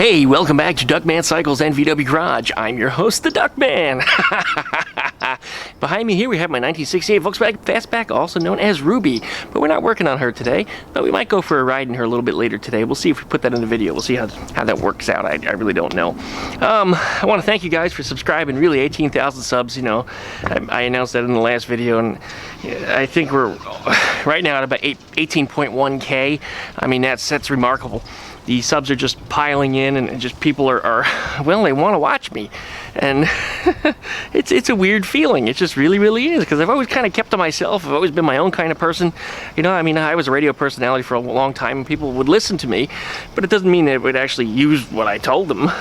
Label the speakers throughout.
Speaker 1: Hey, welcome back to Duckman Cycles and VW Garage. I'm your host, the Duckman. Behind me here we have my 1968 Volkswagen Fastback, also known as Ruby. But we're not working on her today, but we might go for a ride in her a little bit later today. We'll see if we put that in the video. We'll see how that works out. I really don't know. I want to thank you guys for subscribing. Really, 18,000 subs, you know. I announced that in the last video, and I think we're right now at about 18.1K. I mean, that's remarkable. The subs are just piling in, and just people are well, they want to watch me, and it's a weird feeling. It just really is, because I've always kind of kept to myself. I've always been my own kind of person, you know. I mean, I was a radio personality for a long time, and people would listen to me, but it doesn't mean they would actually use what I told them.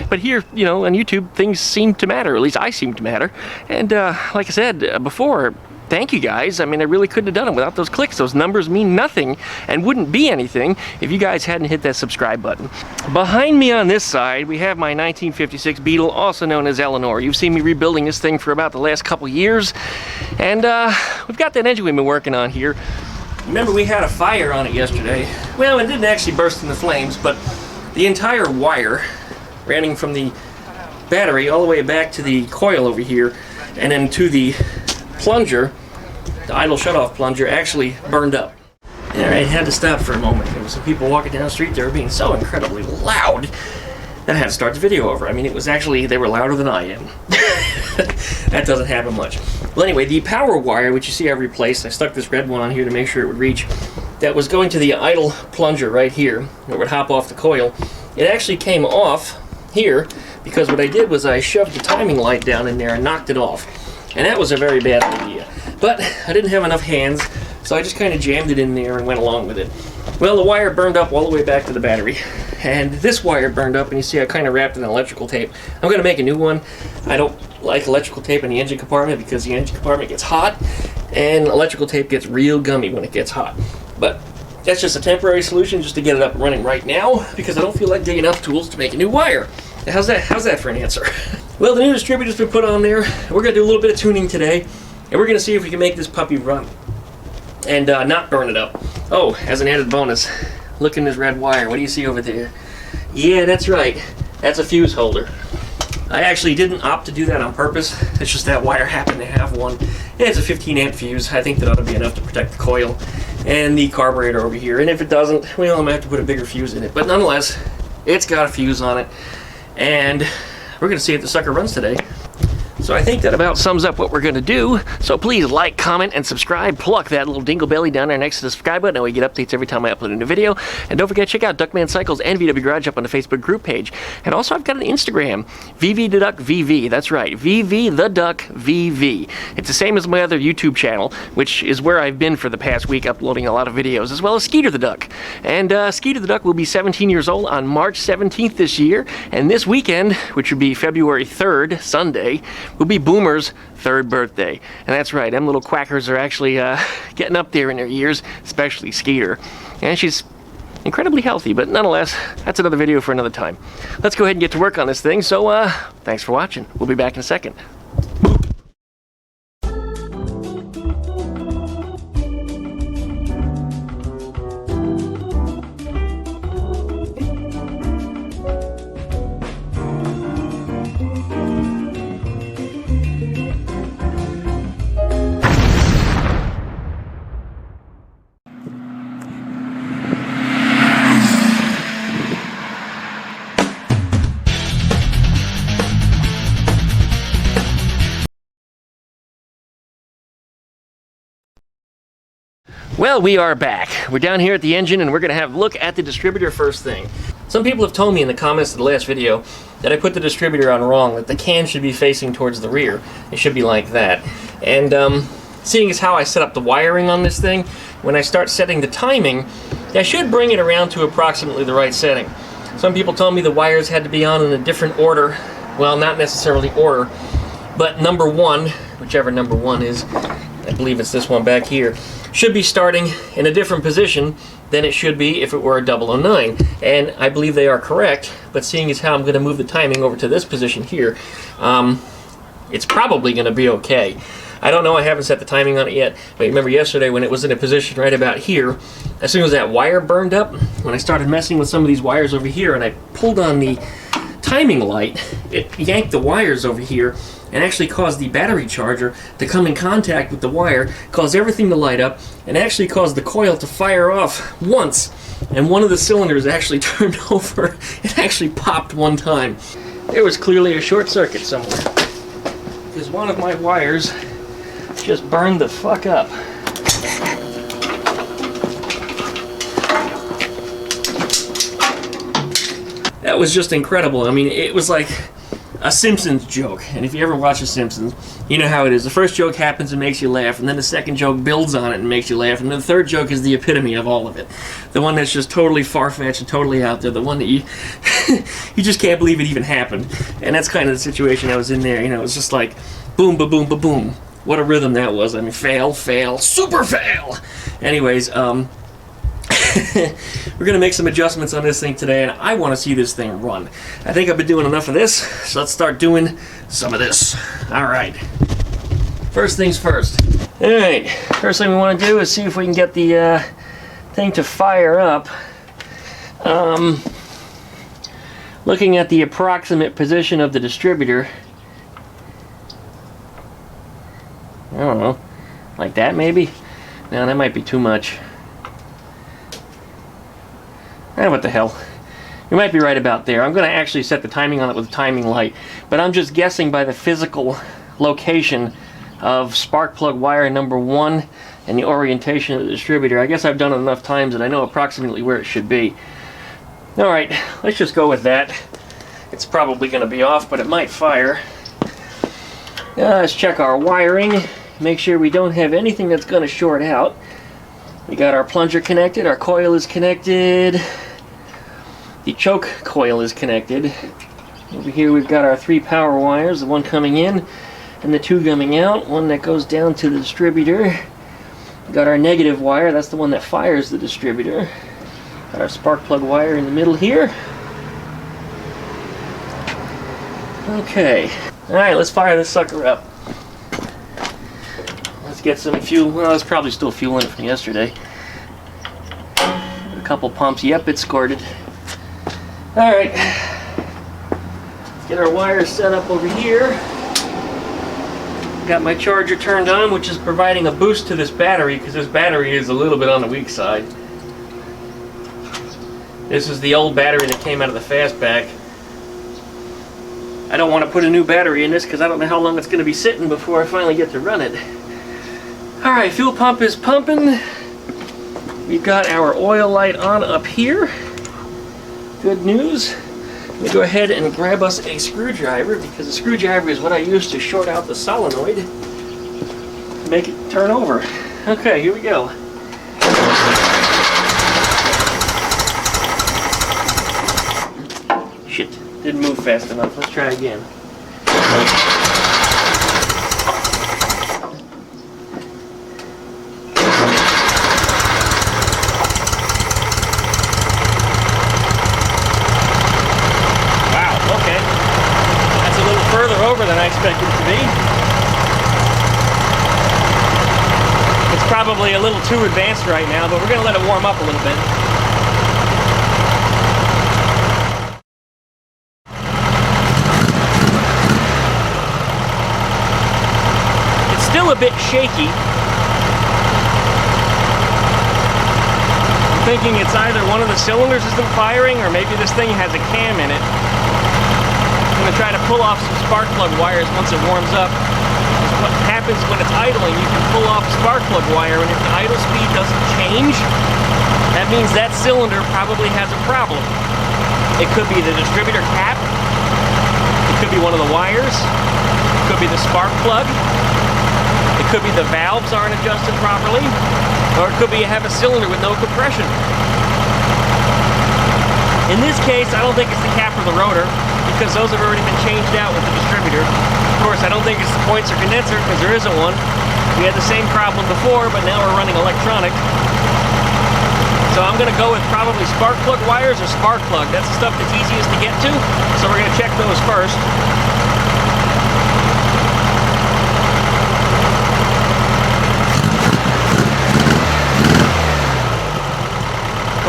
Speaker 1: But here, you know, on YouTube, things seem to matter. At least I seem to matter, and like I said before, thank you guys. I mean, I really couldn't have done it without those clicks. Those numbers mean nothing and wouldn't be anything if you guys hadn't hit that subscribe button. Behind me on this side, we have my 1956 Beetle, also known as Eleanor. You've seen me rebuilding this thing for about the last couple years, and we've got that engine we've been working on here. Remember, we had a fire on it yesterday. Well, it didn't actually burst into flames, but the entire wire running from the battery all the way back to the coil over here and then to the plunger, the idle shutoff plunger, actually burned up. Alright, had to stop for a moment. There were some people walking down the street. They were being so incredibly loud that I had to start the video over. I mean, it was actually, they were louder than I am. That doesn't happen much. Well, anyway, the power wire, which you see I replaced, I stuck this red one on here to make sure it would reach, that was going to the idle plunger right here. It would hop off the coil. It actually came off here because what I did was I shoved the timing light down in there and knocked it off. And that was a very bad idea. But I didn't have enough hands, so I just kind of jammed it in there and went along with it. Well, the wire burned up all the way back to the battery. And this wire burned up, and you see I kind of wrapped it in electrical tape. I'm going to make a new one. I don't like electrical tape in the engine compartment because the engine compartment gets hot, and electrical tape gets real gummy when it gets hot. But that's just a temporary solution just to get it up and running right now, because I don't feel like digging up tools to make a new wire. How's that for an answer? Well, the new distributor's been put on there. We're going to do a little bit of tuning today, and we're going to see if we can make this puppy run and not burn it up. Oh, as an added bonus, look in this red wire. What do you see over there? Yeah, that's right. That's a fuse holder. I actually didn't opt to do that on purpose. It's just that wire happened to have one. Yeah, it's a 15 amp fuse. I think that ought to be enough to protect the coil and the carburetor over here. And if it doesn't, well, I'm going to have to put a bigger fuse in it. But nonetheless, it's got a fuse on it. And we're going to see if the sucker runs today. So I think that about sums up what we're going to do. So please like, comment, and subscribe. Pluck that little dingle belly down there next to the subscribe button. That way you get updates every time I upload a new video. And don't forget to check out Duckman Cycles and VW Garage up on the Facebook group page. And also I've got an Instagram, VV the Duck VV. That's right, VV the Duck VV. It's the same as my other YouTube channel, which is where I've been for the past week uploading a lot of videos, as well as Skeeter the Duck. And Skeeter the Duck will be 17 years old on March 17th this year. And this weekend, which would be February 3rd, Sunday, will be Boomer's 3rd birthday. And that's right, them little quackers are actually getting up there in their years, especially Skeeter. And she's incredibly healthy, but nonetheless, that's another video for another time. Let's go ahead and get to work on this thing. So thanks for watching. We'll be back in a second. Well, we are back. We're down here at the engine, and we're going to have a look at the distributor first thing. Some people have told me in the comments of the last video that I put the distributor on wrong, that the can should be facing towards the rear. It should be like that. And seeing as how I set up the wiring on this thing, when I start setting the timing, I should bring it around to approximately the right setting. Some people told me the wires had to be on in a different order. Well, not necessarily order, but number one, whichever number one is, I believe it's this one back here, should be starting in a different position than it should be if it were a 009. And I believe they are correct, but seeing as how I'm going to move the timing over to this position here, it's probably going to be okay. I don't know, I haven't set the timing on it yet, but remember yesterday when it was in a position right about here, as soon as that wire burned up, when I started messing with some of these wires over here and I pulled on the timing light, it yanked the wires over here and actually caused the battery charger to come in contact with the wire, caused everything to light up, and actually caused the coil to fire off once. And one of the cylinders actually turned over. It actually popped one time. There was clearly a short circuit somewhere, because one of my wires just burned the fuck up. That was just incredible. I mean, it was like a Simpsons joke. And if you ever watch The Simpsons, you know how it is. The first joke happens and makes you laugh, and then the second joke builds on it and makes you laugh, and then the third joke is the epitome of all of it. The one that's just totally far-fetched and totally out there. The one that you you just can't believe it even happened. And that's kind of the situation I was in there. You know, it was just like boom, ba boom, ba boom. What a rhythm that was. I mean, fail, fail, super fail. Anyways, we're going to make some adjustments on this thing today, and I want to see this thing run. I think I've been doing enough of this, so let's start doing some of this. Alright. First things first. Alright, first thing we want to do is see if we can get the thing to fire up. Looking at the approximate position of the distributor, I don't know, like that maybe? No, that might be too much. What the hell. You might be right about there. I'm going to actually set the timing on it with a timing light, but I'm just guessing by the physical location of spark plug wire number 1 and the orientation of the distributor. I guess I've done it enough times that I know approximately where it should be. Alright, let's just go with that. It's probably going to be off, but it might fire. Let's check our wiring. Make sure we don't have anything that's going to short out. We got our plunger connected, our coil is connected, the choke coil is connected. Over here we've got our 3 power wires, the one coming in and the 2 coming out, one that goes down to the distributor. We got our negative wire, that's the one that fires the distributor. Got our spark plug wire in the middle here. Okay, alright, let's fire this sucker up. Let's get some fuel. Well, there's probably still fuel in it from yesterday. A couple pumps. Yep, it's squirted. Alright. Let's get our wires set up over here. Got my charger turned on, which is providing a boost to this battery, because this battery is a little bit on the weak side. This is the old battery that came out of the fastback. I don't want to put a new battery in this because I don't know how long it's going to be sitting before I finally get to run it. Alright, fuel pump is pumping. We've got our oil light on up here. Good news. Let me go ahead and grab us a screwdriver, because a screwdriver is what I use to short out the solenoid to make it turn over. Okay, here we go. Shit, didn't move fast enough. Let's try again. Than I expected it to be. It's probably a little too advanced right now, but we're going to let it warm up a little bit. It's still a bit shaky. I'm thinking it's either one of the cylinders isn't firing, or maybe this thing has a cam in it. I'm going to try to pull off some spark plug wires once it warms up. What happens when it's idling, you can pull off a spark plug wire, and if the idle speed doesn't change, that means that cylinder probably has a problem. It could be the distributor cap, it could be one of the wires, it could be the spark plug, it could be the valves aren't adjusted properly, or it could be you have a cylinder with no compression. In this case, I don't think it's the cap or the rotor, because those have already been changed out with the distributor. Of course, I don't think it's the points or condenser, because there isn't one. We had the same problem before, but now we're running electronic. So I'm going to go with probably spark plug wires or spark plug. That's the stuff that's easiest to get to, so we're going to check those first.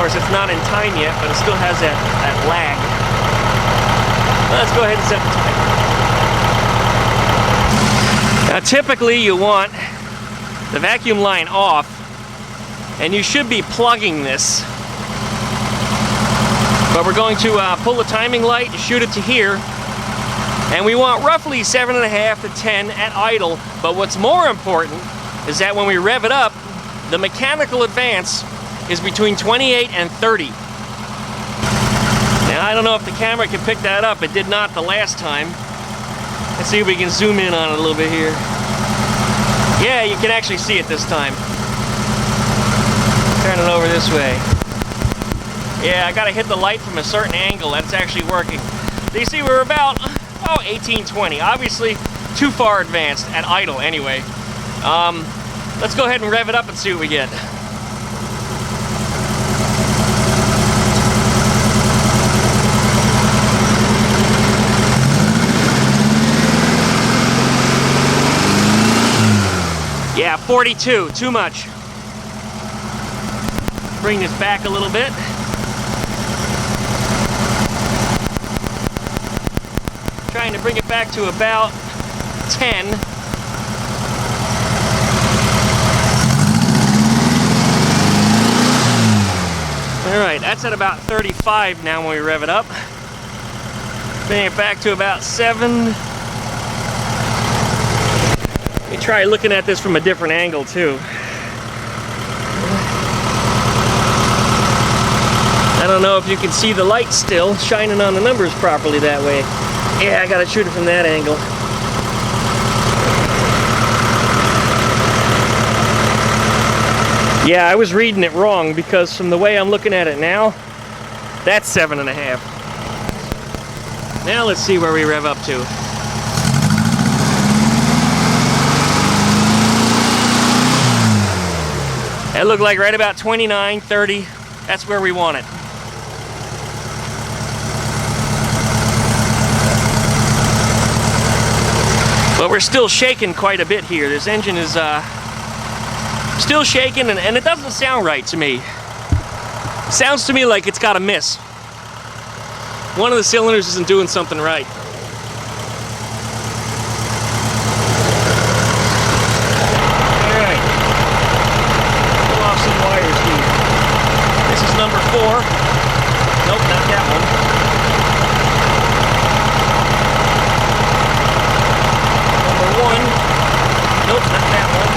Speaker 1: course, it's not in time yet, but it still has that lag. Let's go ahead and set the timer. Now, typically you want the vacuum line off, and you should be plugging this. But we're going to pull the timing light, shoot it to here, and we want roughly 7.5 to 10 at idle. But what's more important is that when we rev it up, the mechanical advance is between 28 and 30. Now, I don't know if the camera can pick that up. It did not the last time. Let's see if we can zoom in on it a little bit here. Yeah, you can actually see it this time. Turn it over this way. Yeah, I gotta hit the light from a certain angle. That's actually working. So you see we're about, 18, 20. Obviously, too far advanced at idle anyway. Let's go ahead and rev it up and see what we get. Yeah, 42, too much. Bring this back a little bit. Trying to bring it back to about 10. All right, that's at about 35 now when we rev it up. Bring it back to about 7. Let me try looking at this from a different angle too. I don't know if you can see the light still shining on the numbers properly that way. Yeah, I gotta shoot it from that angle. Yeah, I was reading it wrong because from the way I'm looking at it now, that's 7.5. Now let's see where we rev up to. That looked like right about 29, 30. That's where we want it. But we're still shaking quite a bit here. This engine is still shaking, and it doesn't sound right to me. It sounds to me like it's got a miss. One of the cylinders isn't doing something right. Alright. Pull off some wires here. This is number 4. Nope, not that one. Number 1. Nope, not that one.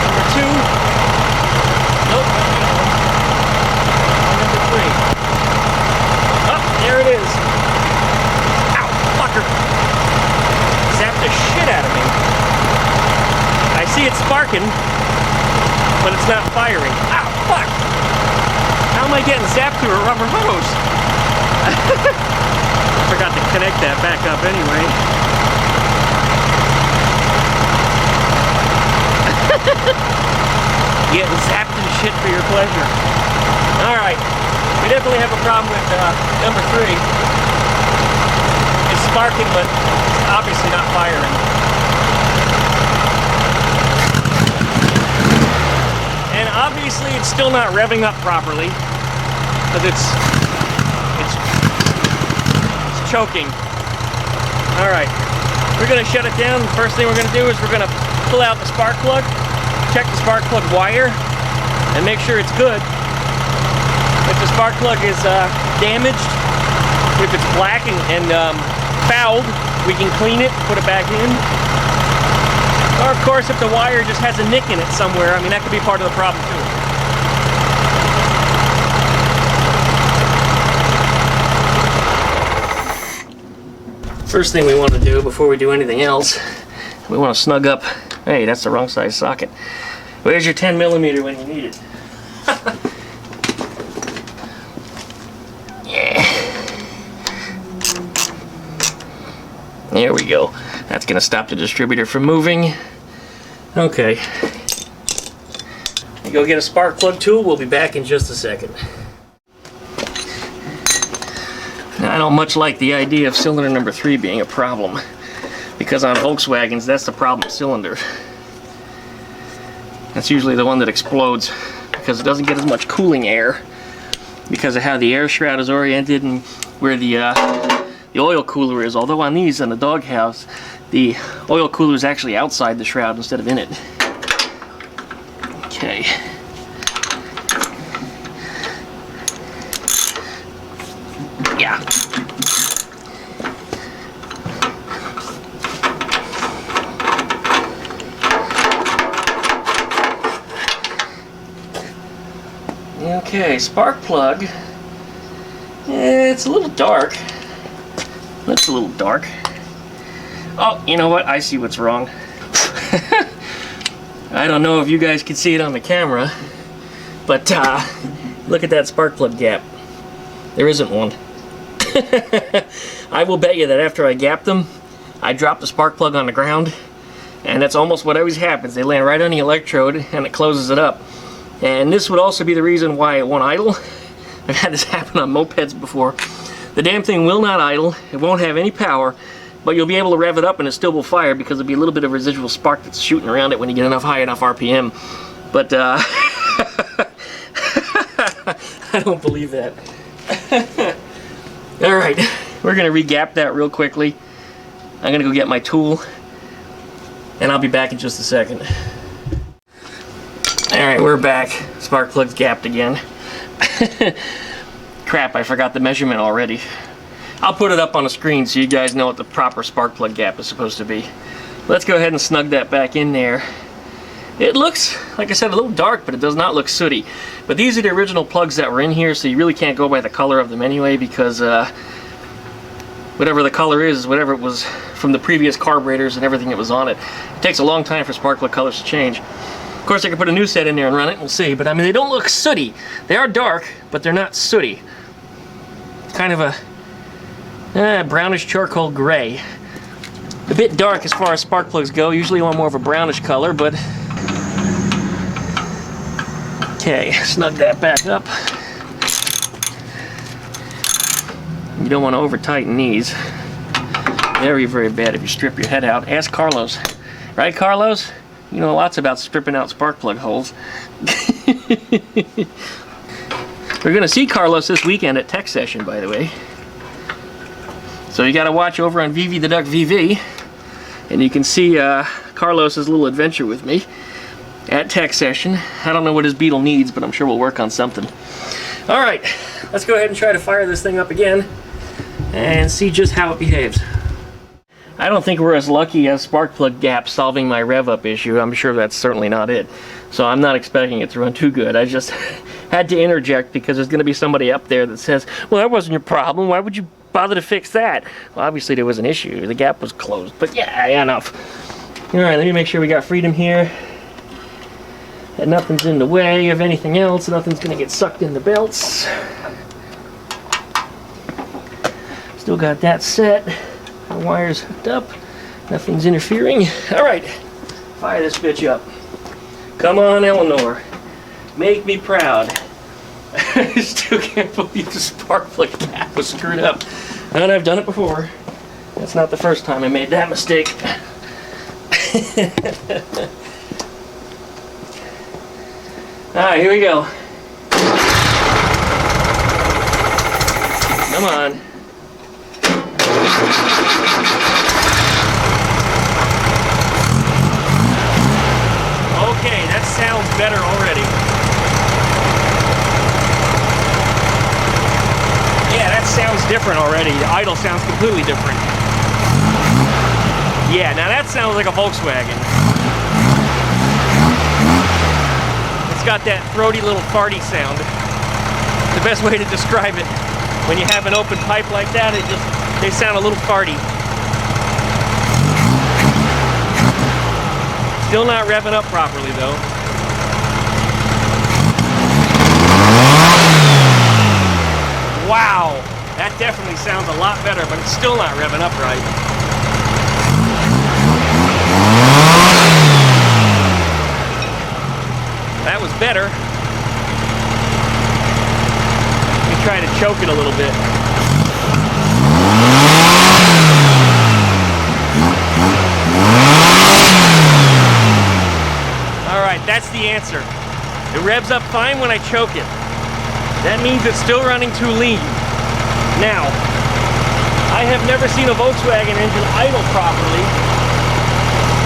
Speaker 1: Number 2. Nope, not that one. And number 3. Oh, there it is. Ow, fucker. Zapped the shit out of me. I see it sparking, but it's not firing. Ow, fuck! How am I getting zapped through a rubber hose? I forgot to connect that back up anyway. Getting zapped and shit for your pleasure. Alright, we definitely have a problem with number 3. It's sparking, but it's obviously not firing. And obviously it's still not revving up properly because it's choking. Alright, we're going to shut it down. The first thing we're going to do is we're going to pull out the spark plug, check the spark plug wire, and make sure it's good. If the spark plug is damaged, if it's black and fouled, we can clean it, put it back in. Or of course, if the wire just has a nick in it somewhere, I mean, that could be part of the problem too. First thing we want to do before we do anything else, we want to snug up. Hey, that's the wrong size socket. Where's your 10mm when you need it? Yeah. There we go. That's going to stop the distributor from moving. Okay. You go get a spark plug tool. We'll be back in just a second. Now, I don't much like the idea of cylinder number 3 being a problem, because on Volkswagens, that's the problem cylinder. That's usually the one that explodes because it doesn't get as much cooling air because of how the air shroud is oriented and where the oil cooler is. Although on these, in the doghouse, the oil cooler is actually outside the shroud instead of in it. Okay. Yeah. Okay, spark plug. It's a little dark. Looks a little dark. Oh, you know what? I see what's wrong. I don't know if you guys can see it on the camera, but look at that spark plug gap. There isn't one. I will bet you that after I gap them, I drop the spark plug on the ground, and that's almost what always happens. They land right on the electrode, and it closes it up. And this would also be the reason why it won't idle. I've had this happen on mopeds before. The damn thing will not idle. It won't have any power, but you'll be able to rev it up and it still will fire because there'll be a little bit of residual spark that's shooting around it when you get enough high enough RPM. But I don't believe that. Alright, we're going to re-gap that real quickly. I'm going to go get my tool, and I'll be back in just a second. Alright, we're back. Spark plug's gapped again. Crap, I forgot the measurement already. I'll put it up on the screen so you guys know what the proper spark plug gap is supposed to be. Let's go ahead and snug that back in there. It looks, like I said, a little dark, but it does not look sooty. But these are the original plugs that were in here, so you really can't go by the color of them anyway, because whatever the color is, whatever it was from the previous carburetors and everything that was on it. It takes a long time for spark plug colors to change. Of course, I can put a new set in there and run it, and we'll see. But I mean, they don't look sooty. They are dark, but they're not sooty. It's kind of a brownish charcoal gray. A bit dark as far as spark plugs go. Usually on more of a brownish color, but okay, snug that back up. You don't want to over tighten these. Very, very bad if you strip your head out. Ask Carlos. Right, Carlos? You know lots about stripping out spark plug holes. We're going to see Carlos this weekend at Tech Session, by the way. So you got to watch over on VV the Duck VV, and you can see Carlos's little adventure with me at Tech Session. I don't know what his Beetle needs, but I'm sure we'll work on something. All right, let's go ahead and try to fire this thing up again and see just how it behaves. I don't think we're as lucky as spark plug gap solving my rev up issue. I'm sure that's certainly not it. So I'm not expecting it to run too good. I just had to interject because there's going to be somebody up there that says, well, that wasn't your problem. Why would you bother to fix that? Well, obviously there was an issue. The gap was closed. But yeah, enough. All right, let me make sure we got freedom here. That nothing's in the way of anything else. Nothing's going to get sucked in the belts. Still got that set. The wire's hooked up. Nothing's interfering. All right, fire this bitch up. Come on, Eleanor. Make me proud. I still can't believe the spark plug cap was screwed up. And I've done it before. That's not the first time I made that mistake. Alright, here we go. Come on. Okay, that sounds better already. Yeah, that sounds different already. The idle sounds completely different. Yeah, now that sounds like a Volkswagen. It's got that throaty little farty sound. The best way to describe it, when you have an open pipe like that, they sound a little farty. Still not revving up properly though. Wow, that definitely sounds a lot better, but it's still not revving up right. That was better. Let me try to choke it a little bit. Alright, that's the answer. It revs up fine when I choke it. That means it's still running too lean. Now, I have never seen a Volkswagen engine idle properly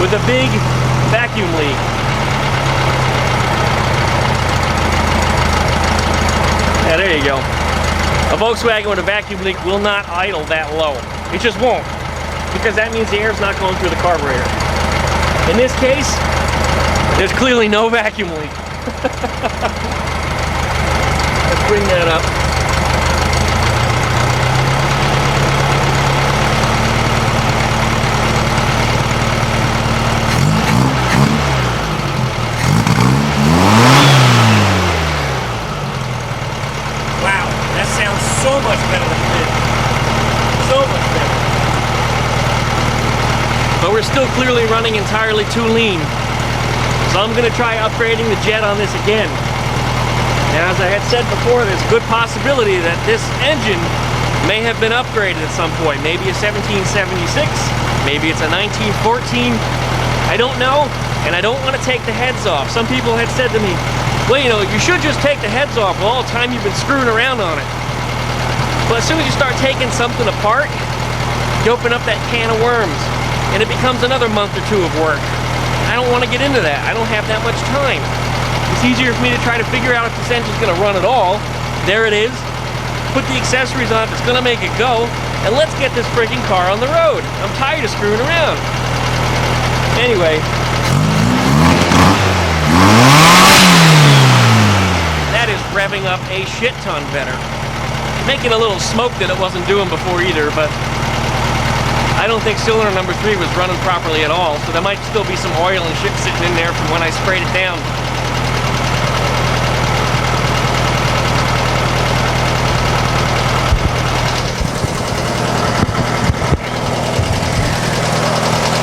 Speaker 1: with a big vacuum leak. Yeah, there you go. A Volkswagen with a vacuum leak will not idle that low. It just won't, because that means the air's not going through the carburetor. In this case, there's clearly no vacuum leak. Let's bring that up. Wow, that sounds so much better than it did. So much better. But we're still clearly running entirely too lean. So I'm going to try upgrading the jet on this again. And as I had said before, there's a good possibility that this engine may have been upgraded at some point. Maybe a 1776, maybe it's a 1914. I don't know, and I don't want to take the heads off. Some people had said to me, well, you know, you should just take the heads off all the time you've been screwing around on it. But as soon as you start taking something apart, you open up that can of worms, and it becomes another month or two of work. I don't want to get into that. I don't have that much time. It's easier for me to try to figure out if this engine's going to run at all. There it is. Put the accessories on if it's going to make it go, and let's get this freaking car on the road. I'm tired of screwing around. Anyway. That is revving up a shit ton better. Making a little smoke that it wasn't doing before either, but I don't think cylinder number 3 was running properly at all, so there might still be some oil and shit sitting in there from when I sprayed it down.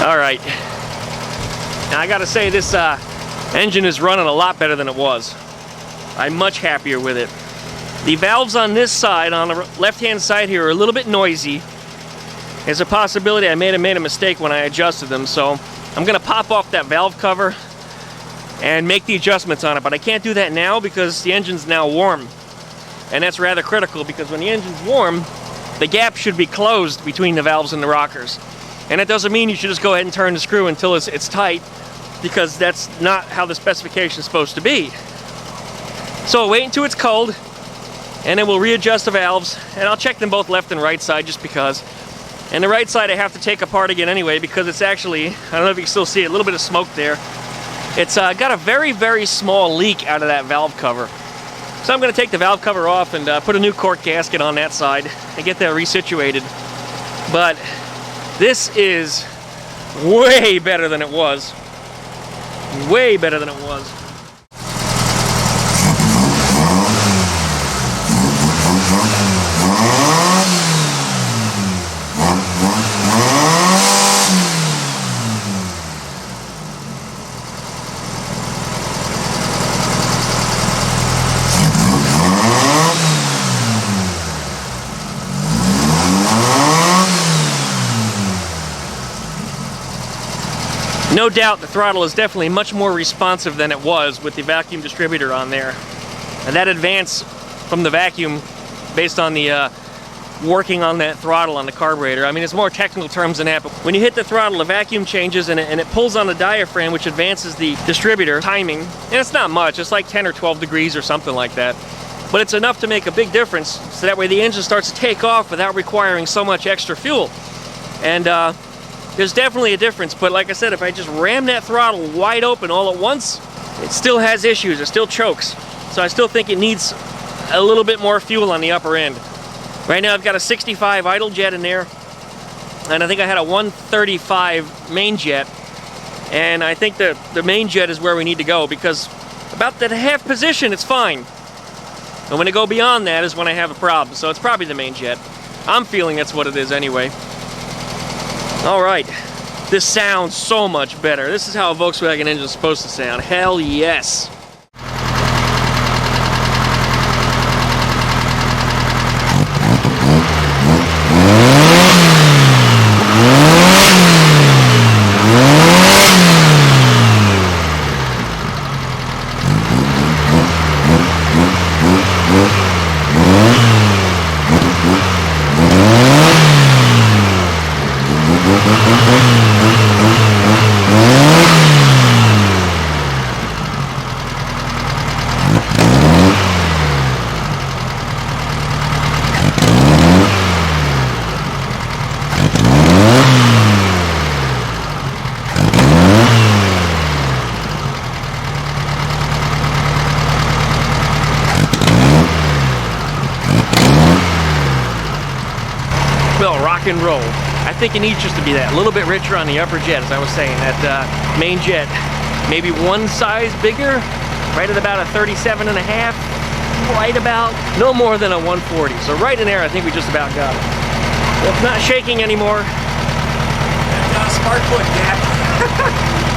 Speaker 1: Alright. Now I gotta say, this engine is running a lot better than it was. I'm much happier with it. The valves on this side, on the left-hand side here, are a little bit noisy. There's a possibility I may have made a mistake when I adjusted them, so I'm going to pop off that valve cover and make the adjustments on it, but I can't do that now because the engine's now warm. And that's rather critical, because when the engine's warm, the gap should be closed between the valves and the rockers. And that doesn't mean you should just go ahead and turn the screw until it's tight, because that's not how the specification is supposed to be. So wait until it's cold, and then we'll readjust the valves, and I'll check them both left and right side just because. And the right side I have to take apart again anyway, because it's actually, I don't know if you can still see it, a little bit of smoke there. It's got a very, very small leak out of that valve cover. So I'm going to take the valve cover off and put a new cork gasket on that side and get that resituated. But this is way better than it was. Way better than it was. No doubt the throttle is definitely much more responsive than it was with the vacuum distributor on there. And that advance from the vacuum, based on the working on that throttle on the carburetor, I mean, it's more technical terms than that, but when you hit the throttle, the vacuum changes and it pulls on the diaphragm, which advances the distributor timing. And it's not much, it's like 10 or 12 degrees or something like that. But it's enough to make a big difference, so that way the engine starts to take off without requiring so much extra fuel. And there's definitely a difference, but like I said, if I just ram that throttle wide open all at once, it still has issues, it still chokes. So I still think it needs a little bit more fuel on the upper end. Right now I've got a 65 idle jet in there, and I think I had a 135 main jet, and I think the main jet is where we need to go, because about that half position it's fine. And when I go beyond that is when I have a problem, so it's probably the main jet. I'm feeling that's what it is anyway. Alright, this sounds so much better. This is how a Volkswagen engine is supposed to sound. Hell yes! rock and roll. I think it needs just to be that, a little bit richer on the upper jet, as I was saying, that main jet. Maybe one size bigger, right at about a 37 and a half, right about, no more than a 140. So right in there, I think we just about got it. Well, it's not shaking anymore.
Speaker 2: And spark plug gap.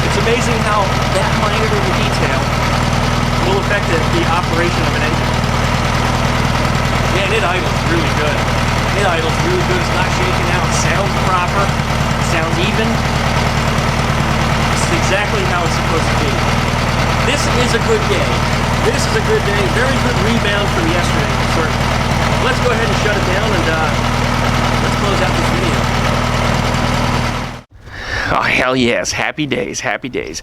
Speaker 2: It's amazing how that minor of a detail will affect the operation of an engine. Yeah, and it idles really good. It idles really good. It's not shaking out. It sounds proper. It sounds even. It's exactly how it's supposed to be. This is a good day. This is a good day. Very good rebound from yesterday. Certainly. Let's go ahead and shut it down and let's close out this video.
Speaker 1: Oh, hell yes. Happy days, happy days.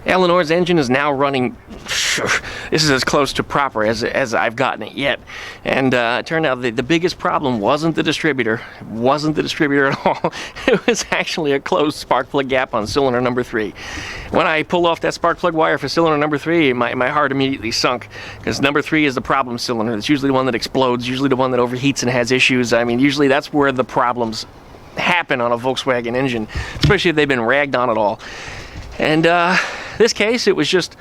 Speaker 1: Eleanor's engine is now running, this is as close to proper as I've gotten it yet. And it turned out the biggest problem wasn't the distributor. It wasn't the distributor at all. It was actually a closed spark plug gap on cylinder number 3. When I pulled off that spark plug wire for cylinder number 3, my heart immediately sunk, because number 3 is the problem cylinder. It's usually the one that explodes, usually the one that overheats and has issues. I mean, usually that's where the problems happen on a Volkswagen engine, especially if they've been ragged on at all. And this case, it was just,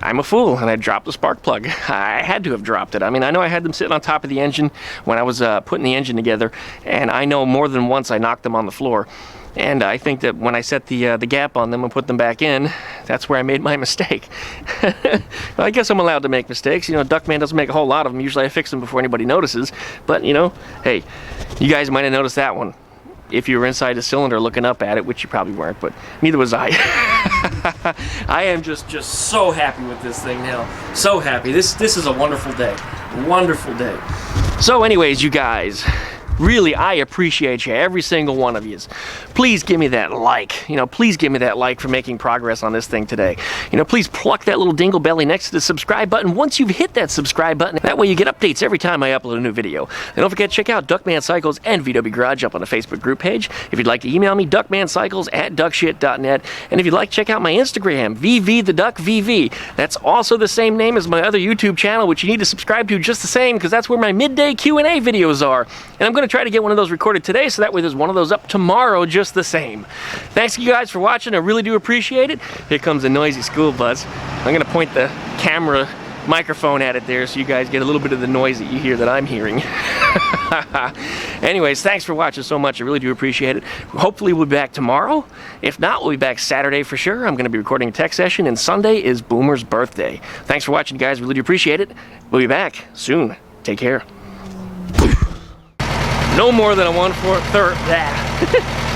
Speaker 1: I'm a fool, and I dropped the spark plug. I had to have dropped it. I mean, I know I had them sitting on top of the engine when I was putting the engine together, and I know more than once I knocked them on the floor. And I think that when I set the gap on them and put them back in, that's where I made my mistake. Well, I guess I'm allowed to make mistakes. You know, Duckman doesn't make a whole lot of them. Usually I fix them before anybody notices. But, you know, hey, you guys might have noticed that one if you were inside the cylinder looking up at it, which you probably weren't, but neither was I. I am just so happy with this thing now. So happy. This is a wonderful day. Wonderful day. So anyways, you guys, really, I appreciate you, every single one of you. Please give me that like. You know, please give me that like for making progress on this thing today. You know, please pluck that little dingle belly next to the subscribe button once you've hit that subscribe button. That way you get updates every time I upload a new video. And don't forget to check out Duckman Cycles and VW Garage up on the Facebook group page. If you'd like to email me, duckmancycles@duckshit.net. And if you'd like to check out my Instagram, VV. That's also the same name as my other YouTube channel, which you need to subscribe to just the same, because that's where my midday Q&A videos are. And I'm going to try to get one of those recorded today, so that way there's one of those up tomorrow just the same. Thanks you guys for watching. I really do appreciate it. Here comes a noisy school bus. I'm going to point the camera microphone at it there so you guys get a little bit of the noise that you hear that I'm hearing. Anyways, thanks for watching so much. I really do appreciate it. Hopefully we'll be back tomorrow. If not, we'll be back Saturday for sure. I'm going to be recording a tech session, and Sunday is Boomer's birthday. Thanks for watching, guys. Really do appreciate it. We'll be back soon. Take care. No more than a 1/4.